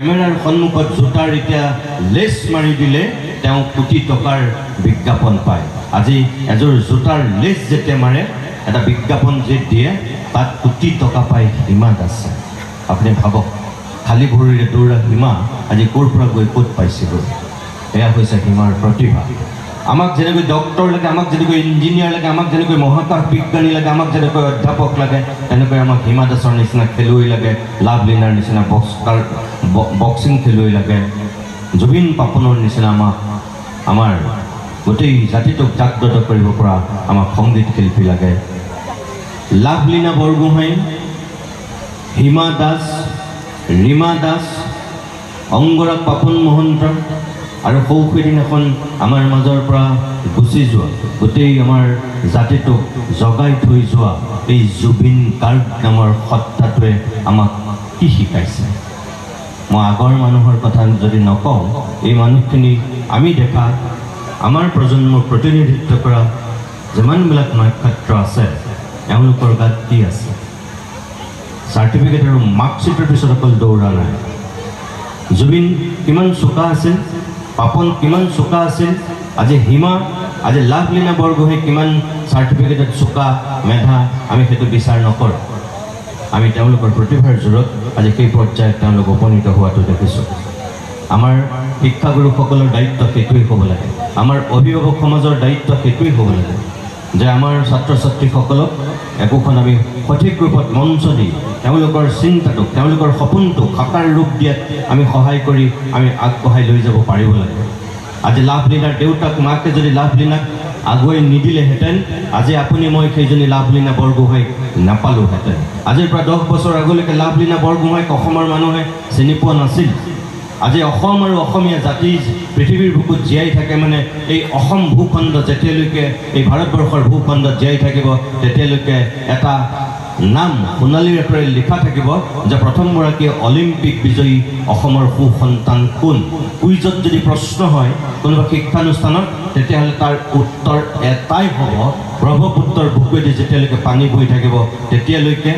কেমেৰাৰ সন্মুখত জোতাৰ এতিয়া লেছ মাৰি দিলে তেওঁ কোটি টকাৰ বিজ্ঞাপন পায়। আজি এযোৰ জোতাৰ লেছ যেতিয়া মাৰে এটা বিজ্ঞাপন যে দিয়ে তাত কোটি টকা পায় হিমা দাসে। আপুনি ভাবক, খালী ভৰিৰে দৌৰা হিমা আজি ক'ৰ পৰা গৈ ক'ত পাইছেগৈ। এয়া হৈছে হিমাৰ প্ৰতিভা। আমাক যেনেকৈ ডক্টৰ লাগে, আমাক যেনেকৈ ইঞ্জিনিয়াৰ লাগে, আমাক যেনেকৈ মহাকাশ বিজ্ঞানী লাগে, আমাক যেনেকৈ অধ্যাপক লাগে, তেনেকৈ আমাক হিমা দাসৰ নিচিনা খেলুৱৈ লাগে, লাভলীনাৰ নিচিনা বক্সিং খেলুৱৈ লাগে, জুবিন পাপনৰ নিচিনা আমাৰ গোটেই জাতিটোক জাগ্ৰত কৰিব পৰা আমাক সংগীত শিল্পী লাগে। লাভলীনা বৰগোহাঁই, হিমা দাস, ৰীমা দাস, অংগৰাগ পাপন মহন্ত আৰু সৌসেদিনাখন আমাৰ মাজৰ পৰা গুচি যোৱা গোটেই আমাৰ জাতিটোক জগাই থৈ যোৱা এই জুবিন গাৰ্গ নামৰ সত্তাটোৱে আমাক কি শিকাইছে। মই আগৰ মানুহৰ কথা যদি নকওঁ, এই মানুহখিনি আমি দেখা আমাৰ প্ৰজন্মৰ প্ৰতিনিধিত্ব কৰা যিমানবিলাক নক্ষত্ৰ আছে এওঁলোকৰ গাত কি আছে? চাৰ্টিফিকেট আৰু মাৰ্কশ্বিটৰ পিছত অকল দৌৰা নাই। জুবিন কিমান চোকা আছিল, পাপন কিমান চোকা আছিল, আজি হিমা, আজি লাভলীনা বৰগোহাঁই কিমান চাৰ্টিফিকেটত চোকা মেধা, আমি সেইটো বিচাৰ নকৰোঁ। আমি তেওঁলোকৰ প্ৰতিভাৰ জোৰত আজি সেই পৰ্যায়ত তেওঁলোক উপনীত হোৱাটো দেখিছোঁ। আমাৰ শিক্ষাগুৰুসকলৰ দায়িত্ব সেইটোৱেই হ'ব লাগে, আমাৰ অভিভাৱক সমাজৰ দায়িত্ব সেইটোৱেই হ'ব লাগে যে আমাৰ ছাত্ৰ ছাত্ৰীসকলক একোখন আমি সঠিক ৰূপত মঞ্চ দি তেওঁলোকৰ চিন্তাটোক, তেওঁলোকৰ সপোনটোক সাকাৰ ৰূপ দিয়াত আমি সহায় কৰি আমি আগবঢ়াই লৈ যাব পাৰিব লাগে। আজি লাভলীনাৰ দেউতাক মাকে যদি লাভলীনাক আগুৱাই নিদিলেহেঁতেন, আজি আপুনি মই সেইজনী লাভলীনা বৰগোহাঁইক নাপালোহেঁতেন। আজিৰ পৰা 10 বছৰ আগলৈকে লাভলীনা বৰগোহাঁইক অসমৰ মানুহে চিনি পোৱা নাছিল। আজি অসম আৰু অসমীয়া জাতি পৃথিৱীৰ বুকুত জীয়াই থাকে মানে এই অসম ভূখণ্ড যেতিয়ালৈকে এই ভাৰতবৰ্ষৰ ভূখণ্ডত জীয়াই থাকিব তেতিয়ালৈকে এটা নাম সোণালী আখৰেৰে লিখা থাকিব যে প্ৰথমগৰাকী অলিম্পিক বিজয়ী অসমৰ সুসন্তান কোন। কুইজত যদি প্ৰশ্ন হয় কোনোবা শিক্ষানুষ্ঠানত, তেতিয়াহ'লে তাৰ উত্তৰ এটাই হ'ব, ব্ৰহ্মপুত্ৰৰ বুকুৱেদি যেতিয়ালৈকে পানী বৈ থাকিব তেতিয়ালৈকে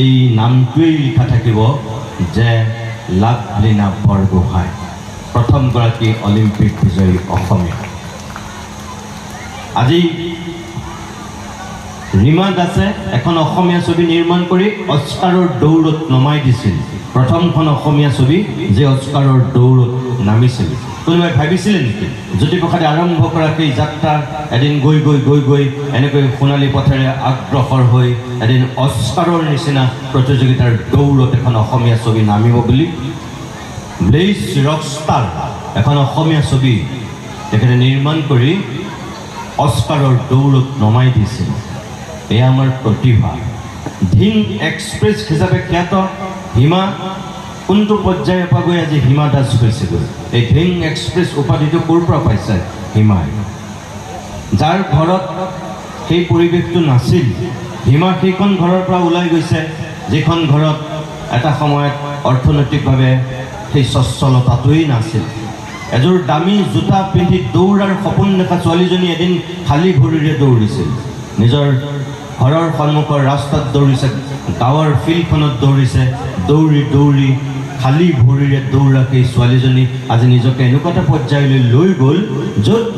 এই নামটোৱেই লিখা থাকিব যে লাভলীনা বৰগোহাঁই প্ৰথমগৰাকী অলিম্পিক বিজয়ী অসমীয়া। আজি ৰীমা দাসে এখন অসমীয়া ছবি নিৰ্মাণ কৰি অস্কাৰৰ দৌৰত নমাই দিছিল, প্ৰথমখন অসমীয়া ছবি যে অস্কাৰৰ দৌৰত নামিছিল। কোনোবাই ভাবিছিলে নেকি জ্যোতিপ্ৰসাদে আৰম্ভ কৰা সেই যাত্ৰা এদিন গৈ গৈ গৈ গৈ এনেকৈ সোণালী পথেৰে আগ্ৰসৰ হৈ এদিন অস্কাৰৰ নিচিনা প্ৰতিযোগিতাৰ দৌৰত এখন অসমীয়া ছবি নামিব বুলি? ব্লেইজ ৰকষ্টাৰ এখন অসমীয়া ছবি তেখেতে নিৰ্মাণ কৰি অস্কাৰৰ দৌৰত নমাই দিছিল। এয়া আমাৰ প্ৰতিভা। ধিং এক্সপ্ৰেছ হিচাপে খ্যাত হিমা কোনটো পৰ্যায়ৰ পৰা গৈ আজি হিমা দাস হৈছেগৈ। এই ধিং এক্সপ্ৰেছ উপাধিটো ক'ৰ পৰা পাইছে হিমাই? যাৰ ঘৰত সেই পৰিৱেশটো নাছিল, হিমা সেইখন ঘৰৰ পৰা ওলাই গৈছে যিখন ঘৰত এটা সময়ত অৰ্থনৈতিকভাৱে সেই স্বচ্ছলতাটোৱেই নাছিল। এযোৰ দামী জোতা পিন্ধি দৌৰাৰ সপোন দেখা ছোৱালীজনী এদিন খালী ভৰিৰে দৌৰিছিল। নিজৰ ঘৰৰ সন্মুখৰ ৰাস্তাত দৌৰিছে, গাঁৱৰ ফিল্ডখনত দৌৰিছে, দৌৰি দৌৰি খালী ভৰিৰে দৌৰা সেই ছোৱালীজনী আজি নিজকে এনেকুৱা এটা পৰ্যায়লৈ লৈ গ'ল য'ত